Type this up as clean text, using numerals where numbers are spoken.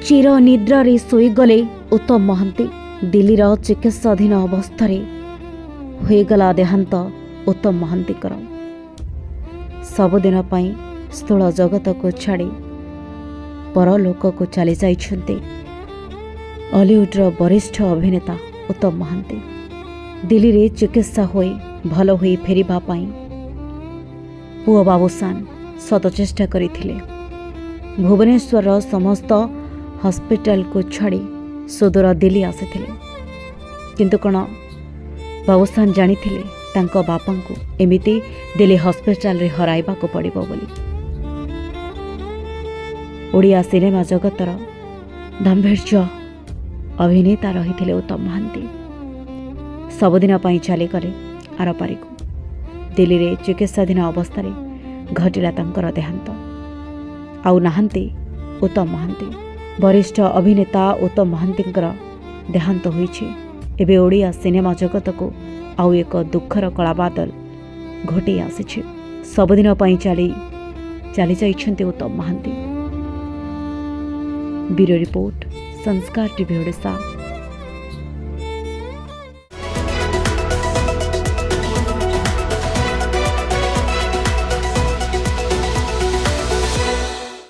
ଚିର ନିଦ୍ରାରେ ଶୋଇଗଲେ ଉତ୍ତମ ମହାନ୍ତି। ଦିଲ୍ଲୀର ଚିକିତ୍ସାଧୀନ ଅବସ୍ଥାରେ ହୋଇଗଲା ଦେହାନ୍ତ ଉତ୍ତମ ମହାନ୍ତିଙ୍କର। ସବୁଦିନ ପାଇଁ ସ୍ଥୂଳ ଜଗତକୁ ଛାଡ଼ି ପରଲୋକକୁ ଚାଲି ଯାଇଛନ୍ତି ଅଲିଉଡ଼ର ବରିଷ୍ଠ ଅଭିନେତା ଉତ୍ତମ ମହାନ୍ତି। ଦିଲ୍ଲୀରେ ଚିକିତ୍ସା ହୋଇ ଭଲ ହୋଇ ଫେରିବା ପାଇଁ ପୁଅ ବାବୁସାନ ଶତ ଚେଷ୍ଟା କରିଥିଲେ। ଭୁବନେଶ୍ୱରର ସମସ୍ତ ହସ୍ପିଟାଲକୁ ଛାଡ଼ି ସୁଦୂର ଦିଲ୍ଲୀ ଆସିଥିଲେ। କିନ୍ତୁ କ'ଣ ବାବୁସାନ ଜାଣିଥିଲେ ତାଙ୍କ ବାପାଙ୍କୁ ଏମିତି ଦିଲ୍ଲୀ ହସ୍ପିଟାଲରେ ହରାଇବାକୁ ପଡ଼ିବ ବୋଲି। ଓଡ଼ିଆ ସିନେମା ଜଗତର ଗାମ୍ଭୀର୍ଯ୍ୟ ଅଭିନେତା ରହିଥିଲେ ଉତ୍ତମ ମହାନ୍ତି। ସବୁଦିନ ପାଇଁ ଚାଲିଗଲେ ଆରପାରିକୁ। ଦିଲ୍ଲୀରେ ଚିକିତ୍ସାଧୀନ ଅବସ୍ଥାରେ ଘଟିଲା ତାଙ୍କର ଦେହାନ୍ତ। ଆଉ ନାହାନ୍ତି ଉତ୍ତମ ମହାନ୍ତି। ବରିଷ୍ଠ ଅଭିନେତା ଉତ୍ତମ ମହାନ୍ତିଙ୍କର ଦେହାନ୍ତ ହୋଇଛି। ଏବେ ଓଡ଼ିଆ ସିନେମା ଜଗତକୁ ଆଉ ଏକ ଦୁଃଖର କଳାବାଦଲ ଘୋଟେଇ ଆସିଛି। ସବୁଦିନ ପାଇଁ ଚାଲି ଯାଇଛନ୍ତି ଉତ୍ତମ ମହାନ୍ତି। ବ୍ୟୁରୋ ରିପୋର୍ଟ, ସଂସ୍କାର ଟିଭି ଓଡ଼ିଶା।